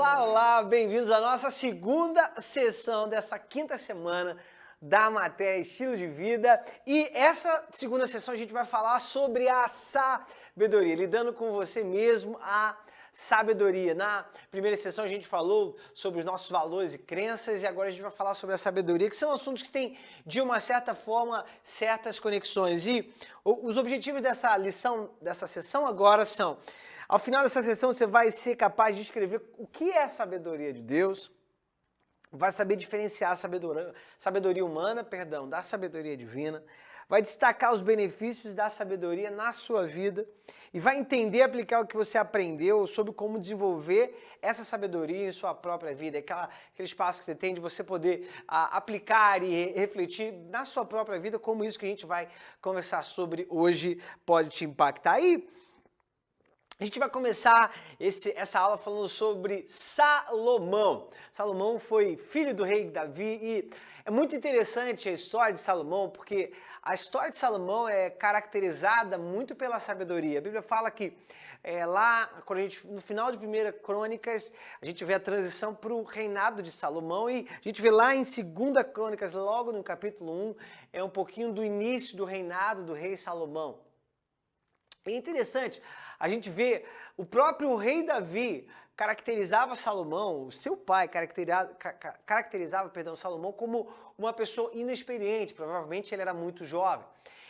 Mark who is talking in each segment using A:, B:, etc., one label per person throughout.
A: Olá, olá, bem-vindos à nossa segunda sessão dessa quinta semana da matéria Estilo de Vida. E essa segunda sessão a gente vai falar sobre a sabedoria, lidando com você mesmo a sabedoria. Na primeira sessão a gente falou sobre os nossos valores e crenças e agora a gente vai falar sobre a sabedoria, que são assuntos que têm, de uma certa forma, certas conexões. E os objetivos dessa lição, dessa sessão agora são: ao final dessa sessão você vai ser capaz de escrever o que é a sabedoria de Deus, vai saber diferenciar a sabedoria humana, da sabedoria divina, vai destacar os benefícios da sabedoria na sua vida e vai entender e aplicar o que você aprendeu sobre como desenvolver essa sabedoria em sua própria vida, aquele espaço que você tem de você poder aplicar e refletir na sua própria vida, como isso que a gente vai conversar sobre hoje pode te impactar. E a gente vai começar essa aula falando sobre Salomão. Salomão foi filho do rei Davi e é muito interessante a história de Salomão, porque a história de Salomão é caracterizada muito pela sabedoria. A Bíblia fala que lá, no final de 1 Crônicas, a gente vê a transição para o reinado de Salomão e a gente vê lá em 2 Crônicas, logo no capítulo 1, é um pouquinho do início do reinado do rei Salomão. É interessante, a gente vê o próprio rei Davi caracterizava Salomão, o seu pai caracterizava Salomão como uma pessoa inexperiente, provavelmente ele era muito jovem.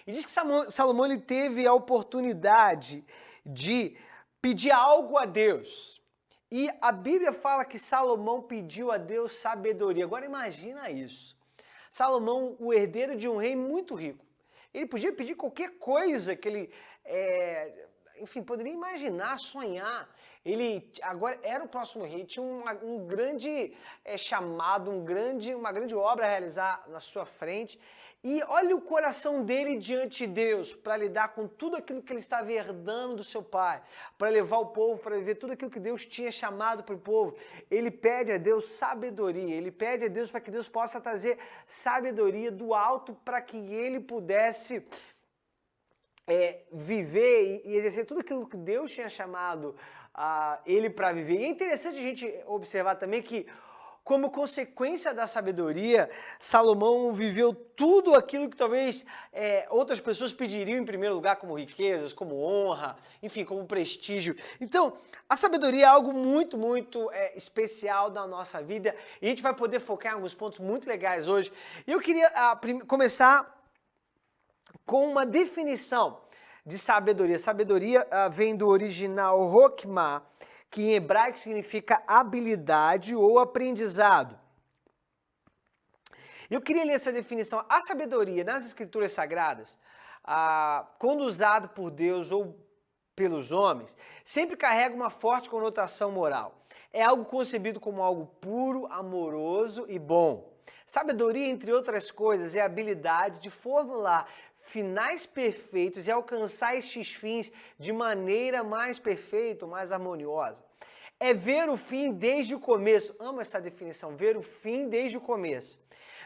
A: E diz que Salomão ele teve a oportunidade de pedir algo a Deus. E a Bíblia fala que Salomão pediu a Deus sabedoria. Agora imagina isso. Salomão, o herdeiro de um rei muito rico. Ele podia pedir qualquer coisa que ele poderia imaginar, sonhar. Ele agora era o próximo rei, tinha um grande chamado, uma grande obra a realizar na sua frente. E olha o coração dele diante de Deus, para lidar com tudo aquilo que ele estava herdando do seu pai, para levar o povo, para viver tudo aquilo que Deus tinha chamado para o povo. Ele pede a Deus sabedoria, ele pede a Deus para que Deus possa trazer sabedoria do alto para que ele pudesse viver e exercer tudo aquilo que Deus tinha chamado ele para viver. E é interessante a gente observar também que, como consequência da sabedoria, Salomão viveu tudo aquilo que talvez outras pessoas pediriam em primeiro lugar, como riquezas, como honra, enfim, como prestígio. Então, a sabedoria é algo muito, muito especial da nossa vida e a gente vai poder focar em alguns pontos muito legais hoje. E eu queria começar com uma definição de sabedoria. Sabedoria vem do original Hokmah, que em hebraico significa habilidade ou aprendizado. Eu queria ler essa definição. A sabedoria nas escrituras sagradas, quando usado por Deus ou pelos homens, sempre carrega uma forte conotação moral. É algo concebido como algo puro, amoroso e bom. Sabedoria, entre outras coisas, é a habilidade de formular finais perfeitos e alcançar estes fins de maneira mais perfeita, mais harmoniosa. É ver o fim desde o começo. Amo essa definição, ver o fim desde o começo.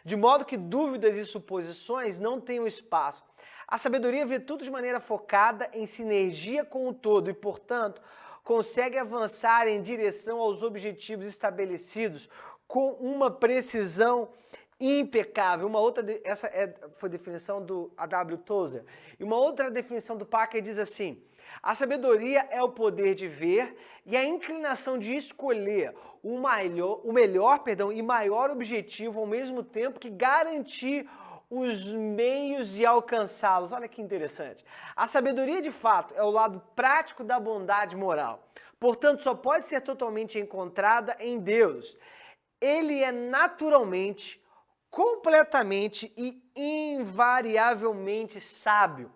A: De modo que dúvidas e suposições não tenham espaço. A sabedoria vê tudo de maneira focada, em sinergia com o todo e, portanto, consegue avançar em direção aos objetivos estabelecidos com uma precisão impecável. Essa foi a definição do A.W. Tozer. E uma outra definição do Packer diz assim: a sabedoria é o poder de ver e a inclinação de escolher o melhor e maior objetivo ao mesmo tempo que garantir os meios de alcançá-los. Olha que interessante. A sabedoria, de fato, é o lado prático da bondade moral. Portanto, só pode ser totalmente encontrada em Deus. Ele é naturalmente, completamente e invariavelmente sábio.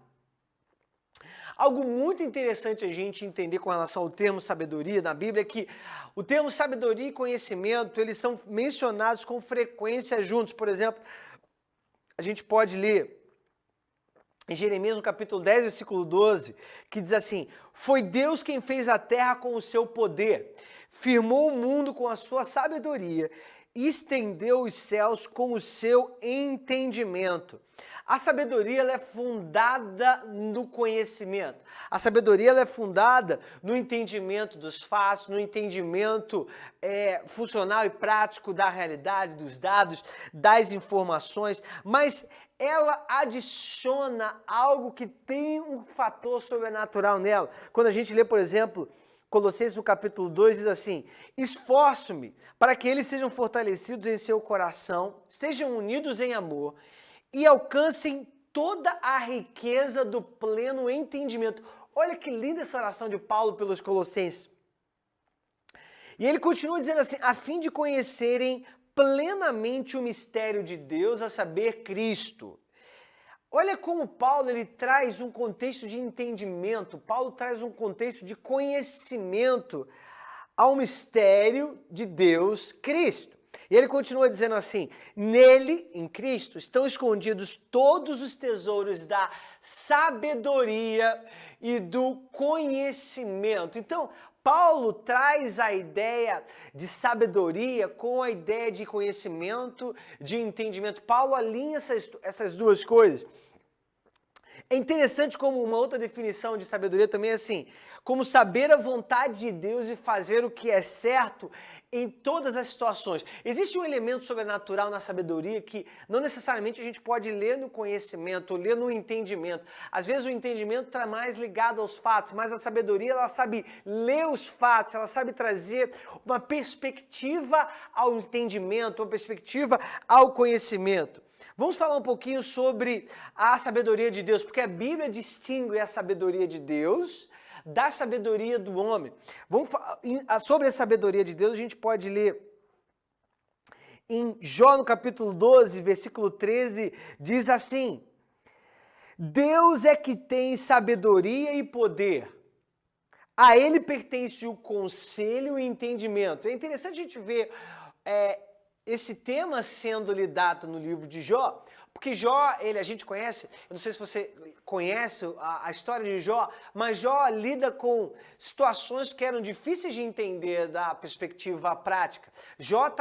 A: Algo muito interessante a gente entender com relação ao termo sabedoria na Bíblia é que o termo sabedoria e conhecimento, eles são mencionados com frequência juntos. Por exemplo, a gente pode ler em Jeremias, no capítulo 10, versículo 12, que diz assim: foi Deus quem fez a terra com o seu poder, firmou o mundo com a sua sabedoria, estendeu os céus com o seu entendimento. A sabedoria ela é fundada no conhecimento. A sabedoria ela é fundada no entendimento dos fatos, no entendimento funcional e prático da realidade, dos dados, das informações, mas ela adiciona algo que tem um fator sobrenatural nela. Quando a gente lê, por exemplo, Colossenses no capítulo 2 diz assim: esforço-me para que eles sejam fortalecidos em seu coração, estejam unidos em amor e alcancem toda a riqueza do pleno entendimento. Olha que linda essa oração de Paulo pelos Colossenses. E ele continua dizendo assim: a fim de conhecerem plenamente o mistério de Deus, a saber, Cristo. Olha como Paulo ele traz um contexto de entendimento, Paulo traz um contexto de conhecimento ao mistério de Deus, Cristo. E ele continua dizendo assim: nele, em Cristo, estão escondidos todos os tesouros da sabedoria e do conhecimento. Então, Paulo traz a ideia de sabedoria com a ideia de conhecimento, de entendimento. Paulo alinha essas duas coisas. É interessante como uma outra definição de sabedoria também é assim: como saber a vontade de Deus e fazer o que é certo em todas as situações. Existe um elemento sobrenatural na sabedoria que não necessariamente a gente pode ler no conhecimento, ou ler no entendimento. Às vezes o entendimento está mais ligado aos fatos, mas a sabedoria ela sabe ler os fatos, ela sabe trazer uma perspectiva ao entendimento, uma perspectiva ao conhecimento. Vamos falar um pouquinho sobre a sabedoria de Deus, porque a Bíblia distingue a sabedoria de Deus da sabedoria do homem. Vamos falar sobre a sabedoria de Deus, a gente pode ler em Jó no capítulo 12, versículo 13, diz assim: Deus é que tem sabedoria e poder. A ele pertence o conselho e entendimento. É interessante a gente ver esse tema sendo lidado no livro de Jó, porque Jó, a gente conhece, eu não sei se você conhece a história de Jó, mas Jó lida com situações que eram difíceis de entender da perspectiva prática. Jó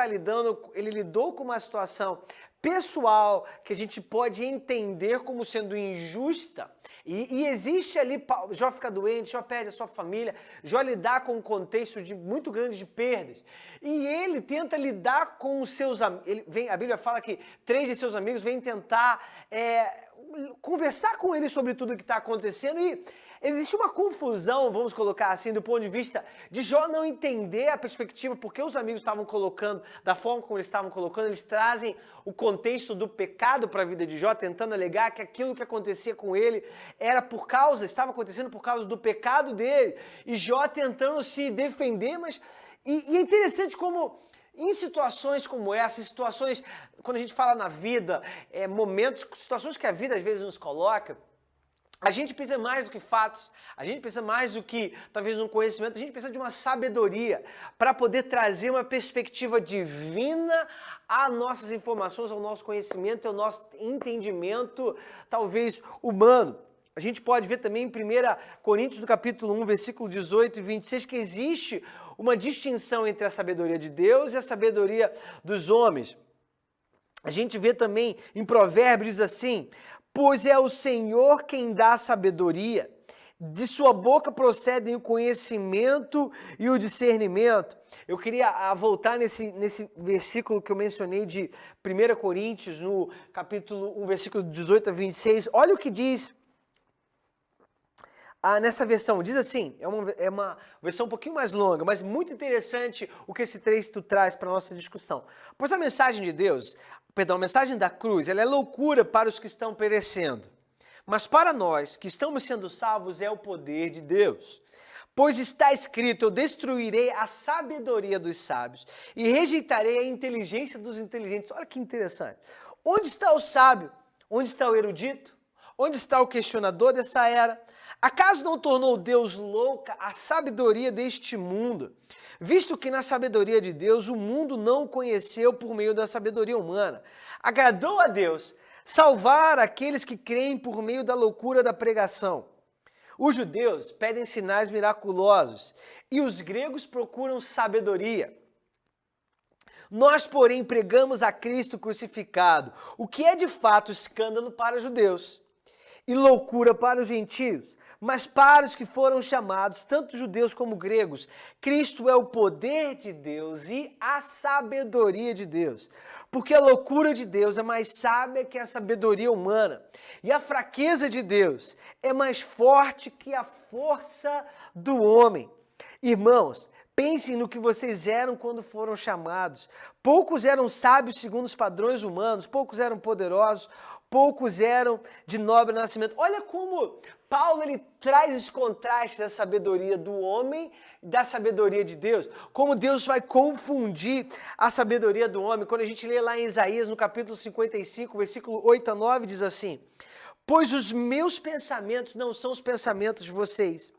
A: ele lidou com uma situação pessoal que a gente pode entender como sendo injusta, e existe ali, Jó fica doente, Jó perde a sua família, Jó lidar com um contexto muito grande de perdas, e ele tenta lidar com os seus amigos, a Bíblia fala que 3 de seus amigos vêm tentar conversar com ele sobre tudo o que está acontecendo, e existe uma confusão, vamos colocar assim, do ponto de vista de Jó não entender a perspectiva, porque os amigos estavam colocando, da forma como eles estavam colocando, eles trazem o contexto do pecado para a vida de Jó, tentando alegar que aquilo que acontecia com ele estava acontecendo por causa do pecado dele, e Jó tentando se defender, mas, e é interessante como em situações como essa, situações, quando a gente fala na vida, situações que a vida às vezes nos coloca, a gente precisa mais do que fatos, a gente precisa mais do que talvez um conhecimento, a gente precisa de uma sabedoria para poder trazer uma perspectiva divina às nossas informações, ao nosso conhecimento, ao nosso entendimento, talvez humano. A gente pode ver também em 1 Coríntios, no capítulo 1, versículo 18 e 26, que existe uma distinção entre a sabedoria de Deus e a sabedoria dos homens. A gente vê também em Provérbios, diz assim: pois é o Senhor quem dá sabedoria, de sua boca procedem o conhecimento e o discernimento. Eu queria voltar nesse versículo que eu mencionei de 1 Coríntios, no capítulo 1, versículo 18 a 26. Olha o que diz nessa versão. Diz assim, é uma versão um pouquinho mais longa, mas muito interessante o que esse texto traz para a nossa discussão. Pois a mensagem de Deus, a mensagem da cruz, ela é loucura para os que estão perecendo, mas para nós que estamos sendo salvos é o poder de Deus. Pois está escrito: eu destruirei a sabedoria dos sábios e rejeitarei a inteligência dos inteligentes. Olha que interessante. Onde está o sábio? Onde está o erudito? Onde está o questionador dessa era? Acaso não tornou Deus louca a sabedoria deste mundo? Visto que na sabedoria de Deus o mundo não o conheceu por meio da sabedoria humana. Agradou a Deus salvar aqueles que creem por meio da loucura da pregação. Os judeus pedem sinais miraculosos e os gregos procuram sabedoria. Nós, porém, pregamos a Cristo crucificado, o que é de fato escândalo para os judeus e loucura para os gentios. Mas para os que foram chamados, tanto judeus como gregos, Cristo é o poder de Deus e a sabedoria de Deus. Porque a loucura de Deus é mais sábia que a sabedoria humana, e a fraqueza de Deus é mais forte que a força do homem. Irmãos, pensem no que vocês eram quando foram chamados. Poucos eram sábios segundo os padrões humanos, poucos eram poderosos, poucos eram de nobre nascimento. Olha como Paulo ele traz esse contraste da sabedoria do homem e da sabedoria de Deus. Como Deus vai confundir a sabedoria do homem. Quando a gente lê lá em Isaías, no capítulo 55, versículo 8 a 9, diz assim: pois os meus pensamentos não são os pensamentos de vocês,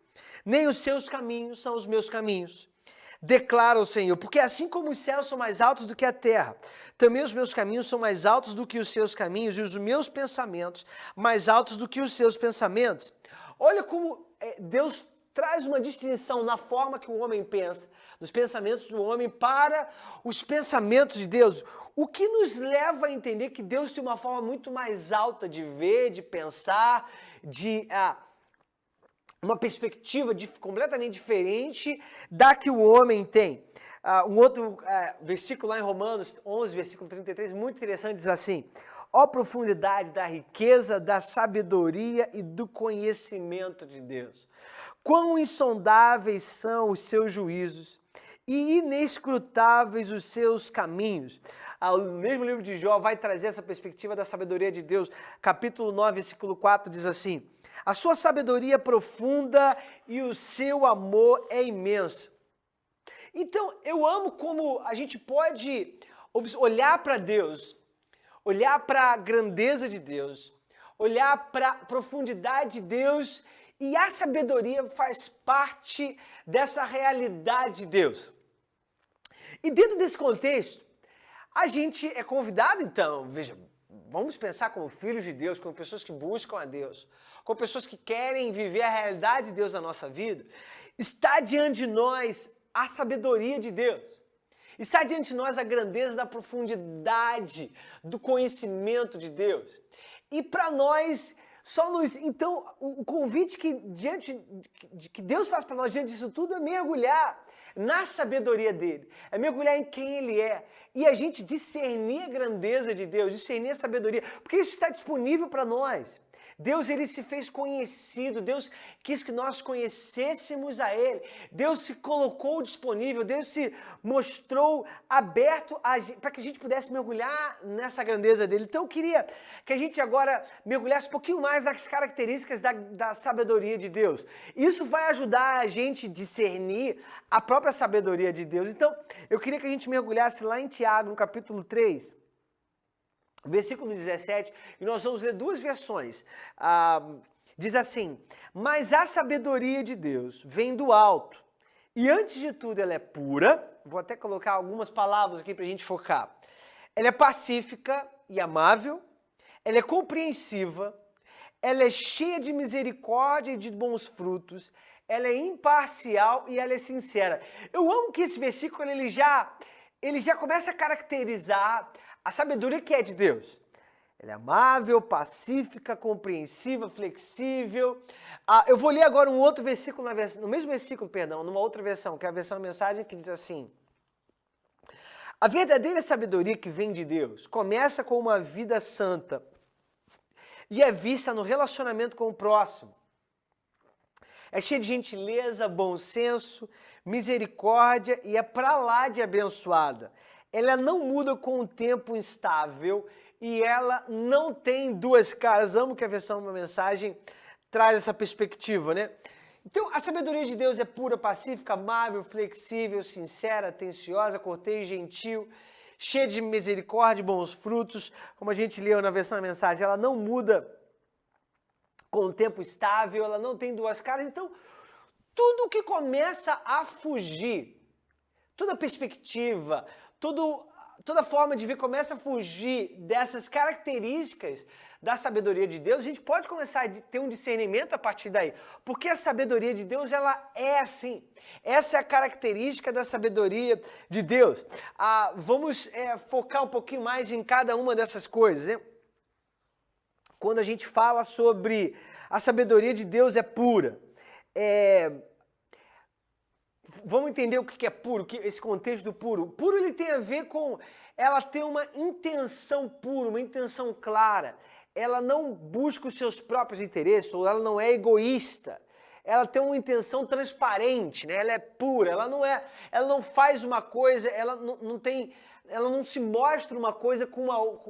A: nem os seus caminhos são os meus caminhos, declara o Senhor, porque assim como os céus são mais altos do que a terra, também os meus caminhos são mais altos do que os seus caminhos, e os meus pensamentos mais altos do que os seus pensamentos. Olha como Deus traz uma distinção na forma que o homem pensa, dos pensamentos do homem para os pensamentos de Deus, o que nos leva a entender que Deus tem uma forma muito mais alta de ver, de pensar, de uma perspectiva completamente diferente da que o homem tem. Um outro versículo lá em Romanos 11, versículo 33, muito interessante, diz assim: ó profundidade da riqueza, da sabedoria e do conhecimento de Deus. Quão insondáveis são os seus juízos e inescrutáveis os seus caminhos. O mesmo livro de Jó vai trazer essa perspectiva da sabedoria de Deus. Capítulo 9, versículo 4 diz assim: a sua sabedoria é profunda e o seu amor é imenso. Então, eu amo como a gente pode olhar para Deus, olhar para a grandeza de Deus, olhar para a profundidade de Deus, e a sabedoria faz parte dessa realidade de Deus. E dentro desse contexto, a gente é convidado, então, veja, vamos pensar como filhos de Deus, como pessoas que buscam a Deus, como pessoas que querem viver a realidade de Deus na nossa vida. Está diante de nós a sabedoria de Deus. Está diante de nós a grandeza da profundidade do conhecimento de Deus. E para nós, então, o convite que Deus faz para nós diante disso tudo é mergulhar na sabedoria dele, é mergulhar em quem ele é, e a gente discernir a grandeza de Deus, discernir a sabedoria, porque isso está disponível para nós. Deus, ele se fez conhecido, Deus quis que nós conhecêssemos a ele, Deus se colocou disponível, Deus se mostrou aberto para que a gente pudesse mergulhar nessa grandeza dele. Então eu queria que a gente agora mergulhasse um pouquinho mais nas características da sabedoria de Deus. Isso vai ajudar a gente a discernir a própria sabedoria de Deus. Então eu queria que a gente mergulhasse lá em Tiago, no capítulo 3, versículo 17, e nós vamos ler duas versões. Diz assim: mas a sabedoria de Deus vem do alto, e antes de tudo ela é pura. Vou até colocar algumas palavras aqui para a gente focar. Ela é pacífica e amável, ela é compreensiva, ela é cheia de misericórdia e de bons frutos, ela é imparcial e ela é sincera. Eu amo que esse versículo ele já começa a caracterizar a sabedoria que é de Deus. Ela é amável, pacífica, compreensiva, flexível. Eu vou ler agora um outro versículo, no mesmo versículo, perdão, numa outra versão, que é a versão da mensagem, que diz assim: a verdadeira sabedoria que vem de Deus começa com uma vida santa e é vista no relacionamento com o próximo. É cheia de gentileza, bom senso, misericórdia e é pra lá de abençoada. Ela não muda com o tempo instável e ela não tem duas caras. Amo que a versão da mensagem traz essa perspectiva, né? Então, a sabedoria de Deus é pura, pacífica, amável, flexível, sincera, atenciosa, cortês, gentil, cheia de misericórdia e bons frutos. Como a gente leu na versão da mensagem, ela não muda com o tempo estável, ela não tem duas caras. Então, tudo que começa a fugir, toda perspectiva, toda forma de ver começa a fugir dessas características da sabedoria de Deus, a gente pode começar a ter um discernimento a partir daí. Porque a sabedoria de Deus, ela é assim. Essa é a característica da sabedoria de Deus. Vamos focar um pouquinho mais em cada uma dessas coisas, né? Quando a gente fala sobre a sabedoria de Deus é pura. Vamos entender o que é puro, esse contexto do puro. O puro ele tem a ver com ela ter uma intenção pura, uma intenção clara. Ela não busca os seus próprios interesses, ou ela não é egoísta. Ela tem uma intenção transparente, né? Ela é pura, ela não faz uma coisa, ela não se mostra uma coisa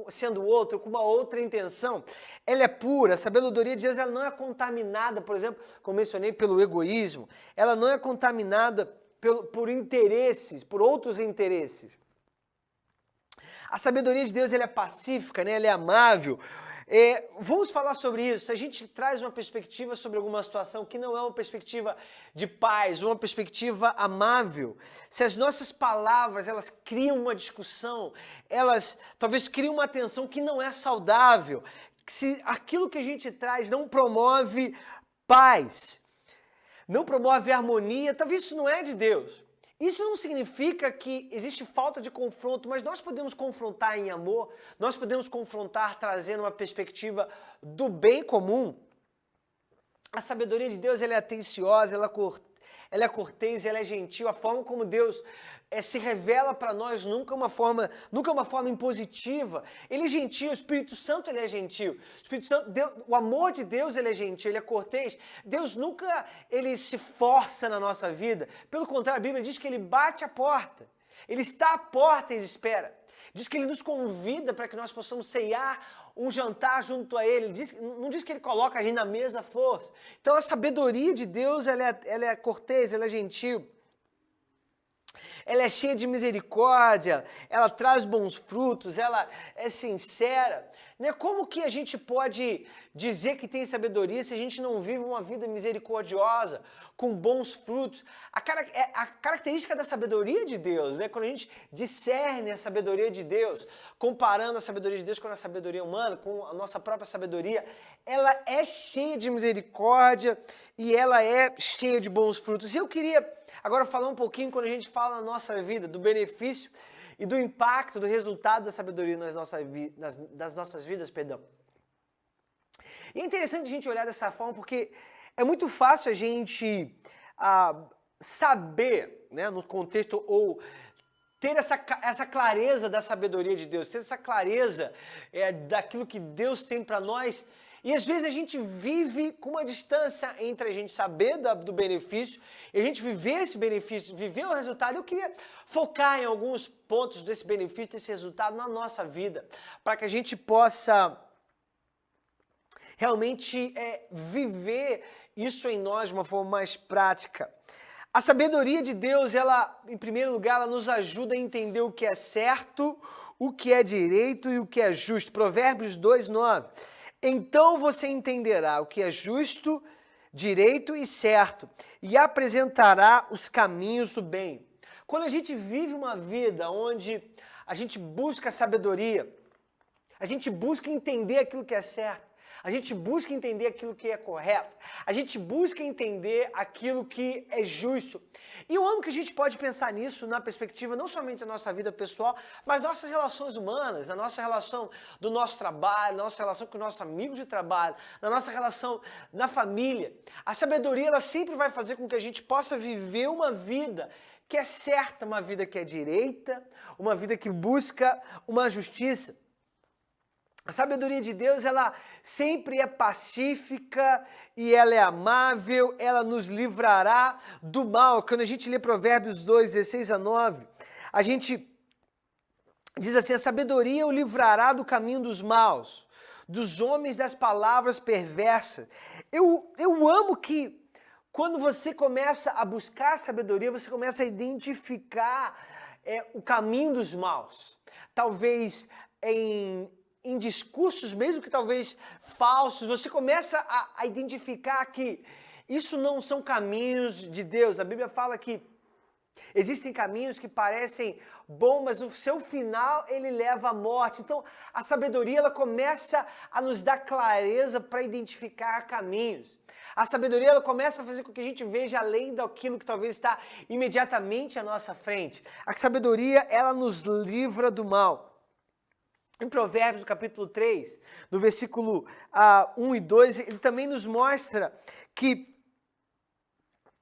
A: sendo outra, com uma outra intenção. Ela é pura, a sabedoria de Deus ela não é contaminada, por exemplo, como mencionei, pelo egoísmo. Ela não é contaminada por interesses, por outros interesses. A sabedoria de Deus ela é pacífica, né? Ela é amável. Vamos falar sobre isso. Se a gente traz uma perspectiva sobre alguma situação que não é uma perspectiva de paz, uma perspectiva amável, se as nossas palavras elas criam uma discussão, elas talvez criam uma tensão que não é saudável, se aquilo que a gente traz não promove paz, não promove harmonia, talvez isso não é de Deus. Isso não significa que existe falta de confronto, mas nós podemos confrontar em amor, nós podemos confrontar trazendo uma perspectiva do bem comum. A sabedoria de Deus ela é atenciosa, ela é cortês, ela é gentil. A forma como Deus se revela para nós nunca é uma forma impositiva. Ele é gentil, o Espírito Santo ele é gentil. O Espírito Santo, o amor de Deus ele é gentil, ele é cortês. Deus nunca ele se força na nossa vida. Pelo contrário, a Bíblia diz que ele bate a porta. Ele está à porta e ele espera. Diz que ele nos convida para que nós possamos ceiar um jantar junto a ele. Não diz que ele coloca a gente na mesa à força. Então a sabedoria de Deus ela é cortês, ela é gentil. Ela é cheia de misericórdia, ela traz bons frutos, ela é sincera. Né? Como que a gente pode dizer que tem sabedoria se a gente não vive uma vida misericordiosa, com bons frutos? A característica da sabedoria de Deus, né? Quando a gente discerne a sabedoria de Deus, comparando a sabedoria de Deus com a sabedoria humana, com a nossa própria sabedoria, ela é cheia de misericórdia e ela é cheia de bons frutos. E eu queria agora falar um pouquinho quando a gente fala na nossa vida, do benefício e do impacto, do resultado da sabedoria nas nossas vidas, perdão. E é interessante a gente olhar dessa forma porque é muito fácil a gente saber, né, no contexto, ou ter essa clareza da sabedoria de Deus, ter essa clareza daquilo que Deus tem para nós. E às vezes a gente vive com uma distância entre a gente saber do benefício e a gente viver esse benefício, viver o resultado. Eu queria focar em alguns pontos desse benefício, desse resultado na nossa vida, para que a gente possa realmente viver isso em nós de uma forma mais prática. A sabedoria de Deus, ela, em primeiro lugar, ela nos ajuda a entender o que é certo, o que é direito e o que é justo. Provérbios 2:9. Então você entenderá o que é justo, direito e certo, e apresentará os caminhos do bem. Quando a gente vive uma vida onde a gente busca sabedoria, a gente busca entender aquilo que é certo, a gente busca entender aquilo que é correto, a gente busca entender aquilo que é justo. E eu amo que a gente pode pensar nisso na perspectiva não somente da nossa vida pessoal, mas nossas relações humanas, na nossa relação do nosso trabalho, na nossa relação com os nossos amigos de trabalho, na nossa relação na família. A sabedoria ela sempre vai fazer com que a gente possa viver uma vida que é certa, uma vida que é direita, uma vida que busca uma justiça. A sabedoria de Deus, ela sempre é pacífica e ela é amável, ela nos livrará do mal. Quando a gente lê Provérbios 2:16-9, a gente diz assim, a sabedoria o livrará do caminho dos maus, dos homens das palavras perversas. Eu amo que quando você começa a buscar sabedoria, você começa a identificar o caminho dos maus. Talvez em discursos, mesmo que talvez falsos, você começa a identificar que isso não são caminhos de Deus. A Bíblia fala que Existem caminhos que parecem bons, mas o seu final ele leva à morte. Então, a sabedoria ela começa a nos dar clareza para identificar caminhos. A sabedoria ela começa a fazer com que a gente veja além daquilo que talvez está imediatamente à nossa frente. A sabedoria ela nos livra do mal. Em Provérbios, capítulo 3, no versículo 1 e 2, ele também nos mostra que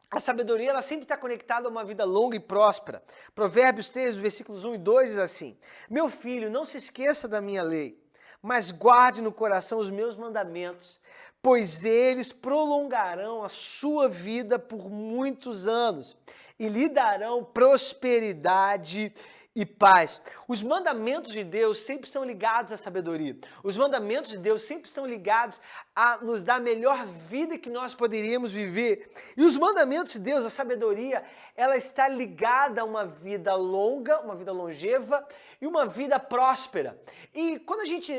A: a sabedoria ela sempre está conectada a uma vida longa e próspera. Provérbios 3, versículos 1 e 2 diz assim: Meu filho, não se esqueça da minha lei, mas guarde no coração os meus mandamentos, pois eles prolongarão a sua vida por muitos anos e lhe darão prosperidade e paz. Os mandamentos de Deus sempre são ligados à sabedoria. Os mandamentos de Deus sempre são ligados a nos dar a melhor vida que nós poderíamos viver. E os mandamentos de Deus, a sabedoria, ela está ligada a uma vida longa, uma vida longeva e uma vida próspera. E quando a gente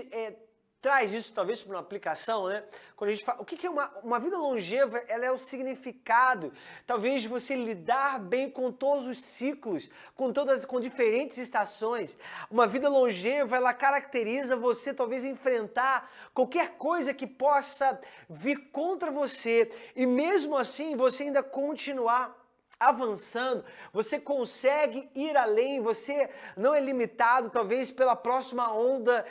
A: traz isso talvez para uma aplicação, né? Quando a gente fala, o que é uma vida longeva? Ela é o significado, talvez de você lidar bem com todos os ciclos, com diferentes estações. Uma vida longeva, ela caracteriza você talvez enfrentar qualquer coisa que possa vir contra você e mesmo assim você ainda continuar avançando, você consegue ir além, você não é limitado talvez pela próxima onda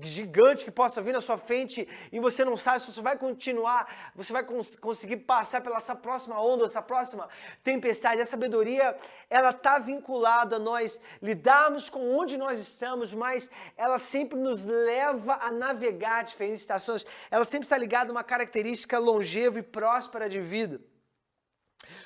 A: gigante que possa vir na sua frente e você não sabe se você vai continuar, você vai conseguir passar pela essa próxima onda, essa próxima tempestade. A sabedoria, ela está vinculada a nós lidarmos com onde nós estamos, mas ela sempre nos leva a navegar diferentes estações, ela sempre está ligada a uma característica longeva e próspera de vida.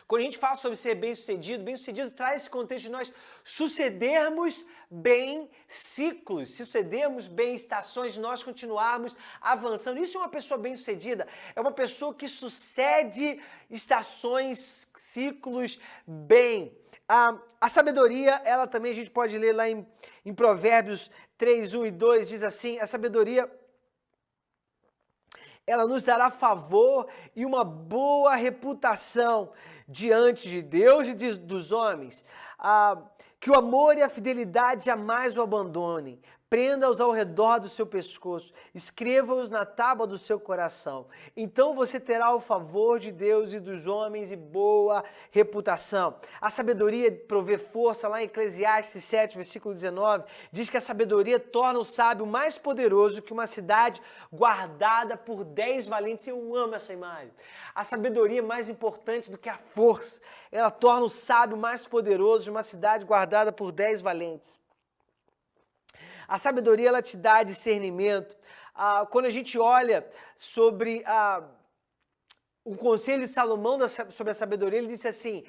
A: Quando a gente fala sobre ser bem-sucedido traz esse contexto de nós sucedermos bem ciclos, sucedermos bem estações, nós continuarmos avançando. Isso é uma pessoa bem-sucedida, é uma pessoa que sucede estações, ciclos bem. A sabedoria, ela também a gente pode ler lá em Provérbios 3, 1 e 2, diz assim, a sabedoria ela nos dará favor e uma boa reputação diante de Deus e dos homens. Que o amor e a fidelidade jamais o abandonem. Prenda-os ao redor do seu pescoço, escreva-os na tábua do seu coração. Então você terá o favor de Deus e dos homens e boa reputação. A sabedoria provê força, lá em Eclesiastes 7, versículo 19, diz que a sabedoria torna o sábio mais poderoso que uma cidade guardada por 10 valentes. Eu amo essa imagem. A sabedoria é mais importante do que a força. Ela torna o sábio mais poderoso de uma cidade guardada por 10 valentes. A sabedoria, ela te dá discernimento. Quando a gente olha sobre o conselho de Salomão sobre a sabedoria, ele disse assim,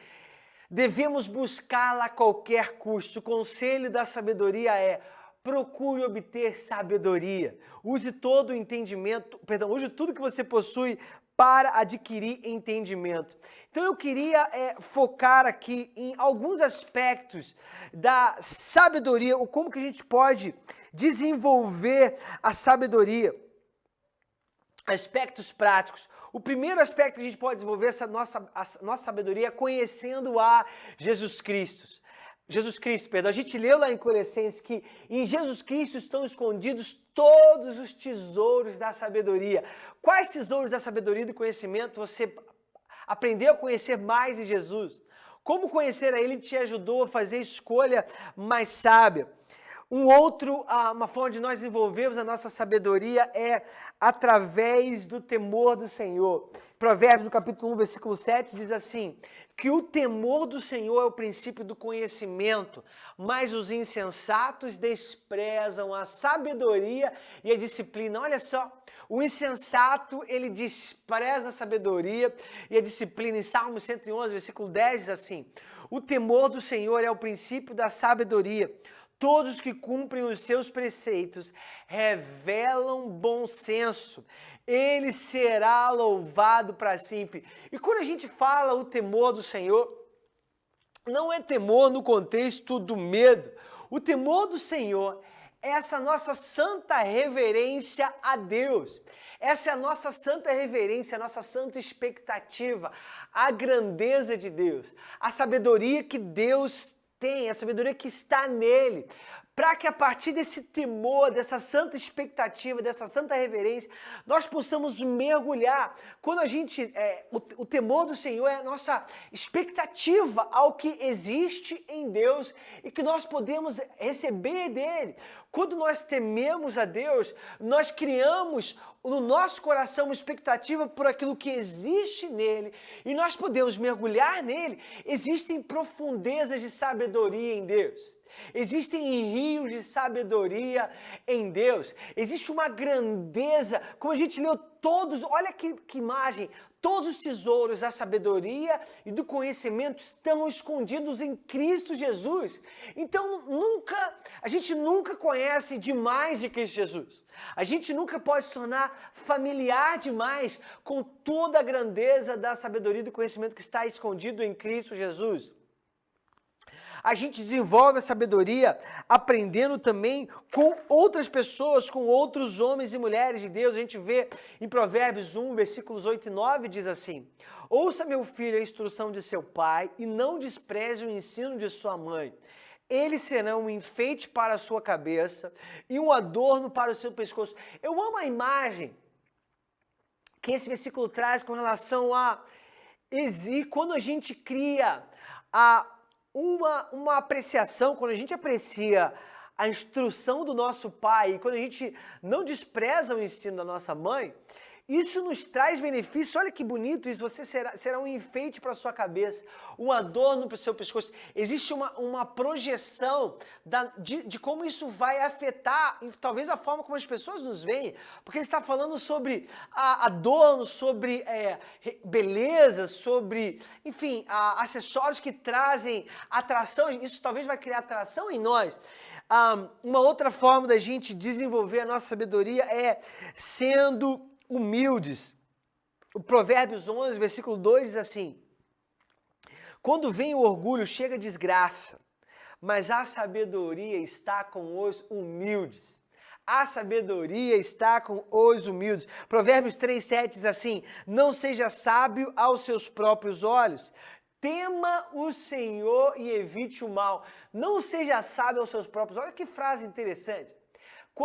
A: devemos buscá-la a qualquer custo. O conselho da sabedoria é, procure obter sabedoria. Use todo o entendimento, use tudo que você possui para adquirir entendimento. Então eu queria focar aqui em alguns aspectos da sabedoria, ou como que a gente pode desenvolver a sabedoria. Aspectos práticos. O primeiro aspecto que a gente pode desenvolver essa nossa sabedoria é conhecendo a Jesus Cristo. A gente leu lá em Colossenses que em Jesus Cristo estão escondidos todos os tesouros da sabedoria. Quais tesouros da sabedoria e do conhecimento você aprendeu a conhecer mais em Jesus? Como conhecer a Ele te ajudou a fazer a escolha mais sábia? Uma forma de nós desenvolvermos a nossa sabedoria é através do temor do Senhor. Provérbios, no capítulo 1, versículo 7, diz assim, que o temor do Senhor é o princípio do conhecimento, mas os insensatos desprezam a sabedoria e a disciplina. Olha só, o insensato, ele despreza a sabedoria e a disciplina. Em Salmo 111, versículo 10, diz assim, o temor do Senhor é o princípio da sabedoria. Todos que cumprem os seus preceitos revelam bom senso. Ele será louvado para sempre. E quando a gente fala o temor do Senhor, não é temor no contexto do medo. O temor do Senhor é essa nossa santa reverência a Deus. Essa é a nossa santa reverência, a nossa santa expectativa, a grandeza de Deus, a sabedoria que Deus tem, a sabedoria que está nele, para que a partir desse temor, dessa santa expectativa, dessa santa reverência, nós possamos mergulhar. Quando a gente, o temor do Senhor é a nossa expectativa ao que existe em Deus e que nós podemos receber dele. Quando nós tememos a Deus, nós criamos no nosso coração uma expectativa por aquilo que existe nele e nós podemos mergulhar nele. Existem profundezas de sabedoria em Deus. Existem rios de sabedoria em Deus. Existe uma grandeza, como a gente leu todos, olha que imagem, todos os tesouros da sabedoria e do conhecimento estão escondidos em Cristo Jesus. Então a gente nunca conhece demais de Cristo Jesus. A gente nunca pode se tornar familiar demais com toda a grandeza da sabedoria e do conhecimento que está escondido em Cristo Jesus. A gente desenvolve a sabedoria aprendendo também com outras pessoas, com outros homens e mulheres de Deus. A gente vê em Provérbios 1, versículos 8 e 9, diz assim: ouça, meu filho, a instrução de seu pai e não despreze o ensino de sua mãe. Eles serão um enfeite para a sua cabeça e um adorno para o seu pescoço. Eu amo a imagem que esse versículo traz com relação a quando a gente cria uma apreciação, quando a gente aprecia a instrução do nosso pai, e quando a gente não despreza o ensino da nossa mãe, isso nos traz benefícios. Olha que bonito isso, você será um enfeite para a sua cabeça, um adorno para o seu pescoço. Existe uma projeção de como isso vai afetar, talvez a forma como as pessoas nos veem, porque ele está falando sobre adorno, sobre beleza, sobre, enfim, acessórios que trazem atração. Isso talvez vai criar atração em nós. Uma outra forma da gente desenvolver a nossa sabedoria é sendo humildes. O Provérbios 11, versículo 2 diz assim: quando vem o orgulho, chega a desgraça, mas a sabedoria está com os humildes. A sabedoria está com os humildes. Provérbios 3,7 diz assim: não seja sábio aos seus próprios olhos, tema o Senhor e evite o mal. Não seja sábio aos seus próprios olhos. Olha que frase interessante.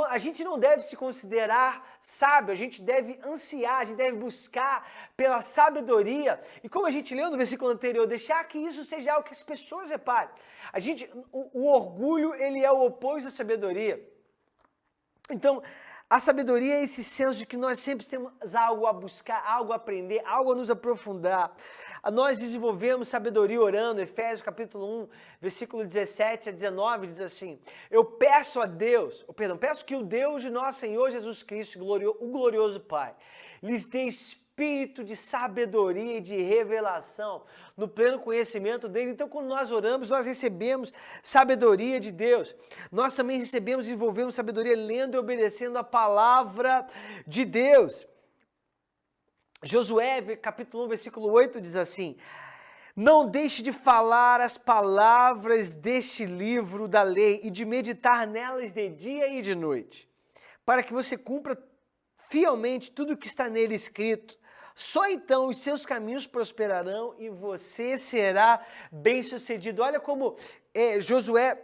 A: A gente não deve se considerar sábio, a gente deve ansiar, a gente deve buscar pela sabedoria. E como a gente leu no versículo anterior, deixar que isso seja algo que as pessoas reparem. O orgulho, ele é o oposto da sabedoria. Então, a sabedoria é esse senso de que nós sempre temos algo a buscar, algo a aprender, algo a nos aprofundar. Nós desenvolvemos sabedoria orando. Efésios capítulo 1, versículo 17 a 19, diz assim: eu peço a Deus, peço que o Deus de nosso Senhor Jesus Cristo, o glorioso Pai, lhes dê espírito de sabedoria e de revelação, no pleno conhecimento dele. Então, quando nós oramos, nós recebemos sabedoria de Deus. Nós também recebemos e desenvolvemos sabedoria lendo e obedecendo a palavra de Deus. Josué, capítulo 1, versículo 8, diz assim: não deixe de falar as palavras deste livro da lei e de meditar nelas de dia e de noite, para que você cumpra fielmente tudo o que está nele escrito. Só então os seus caminhos prosperarão e você será bem-sucedido. Olha como Josué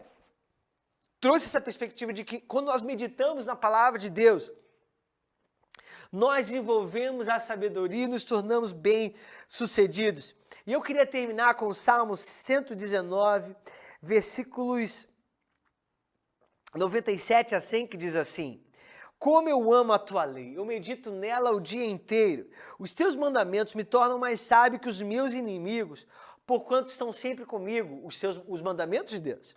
A: trouxe essa perspectiva de que quando nós meditamos na palavra de Deus, nós desenvolvemos a sabedoria e nos tornamos bem-sucedidos. E eu queria terminar com o Salmo 119, versículos 97 a 100, que diz assim: como eu amo a tua lei, eu medito nela o dia inteiro. Os teus mandamentos me tornam mais sábio que os meus inimigos, porquanto estão sempre comigo, os mandamentos de Deus.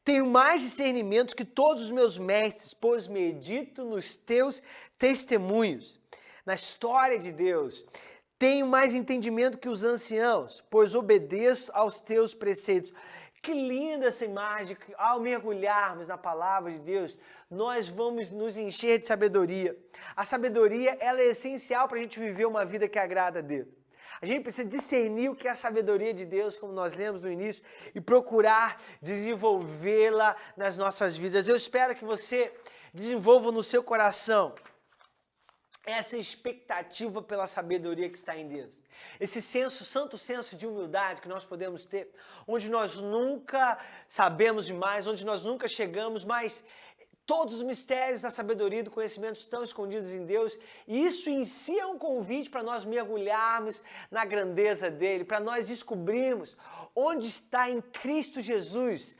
A: Tenho mais discernimento que todos os meus mestres, pois medito nos teus testemunhos. Na história de Deus, tenho mais entendimento que os anciãos, pois obedeço aos teus preceitos. Que linda essa imagem, que ao mergulharmos na palavra de Deus, nós vamos nos encher de sabedoria. A sabedoria, ela é essencial para a gente viver uma vida que agrada a Deus. A gente precisa discernir o que é a sabedoria de Deus, como nós lemos no início, e procurar desenvolvê-la nas nossas vidas. Eu espero que você desenvolva no seu coração essa expectativa pela sabedoria que está em Deus. Esse senso, santo senso de humildade que nós podemos ter, onde nós nunca sabemos demais, onde nós nunca chegamos, mas todos os mistérios da sabedoria e do conhecimento estão escondidos em Deus, e isso em si é um convite para nós mergulharmos na grandeza dele, para nós descobrirmos onde está em Cristo Jesus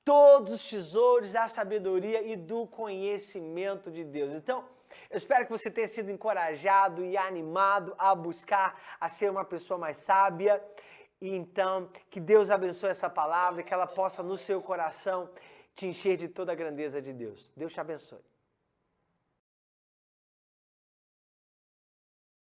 A: todos os tesouros da sabedoria e do conhecimento de Deus. Então, eu espero que você tenha sido encorajado e animado a buscar a ser uma pessoa mais sábia. E então, que Deus abençoe essa palavra, que ela possa no seu coração te encher de toda a grandeza de Deus. Deus te abençoe.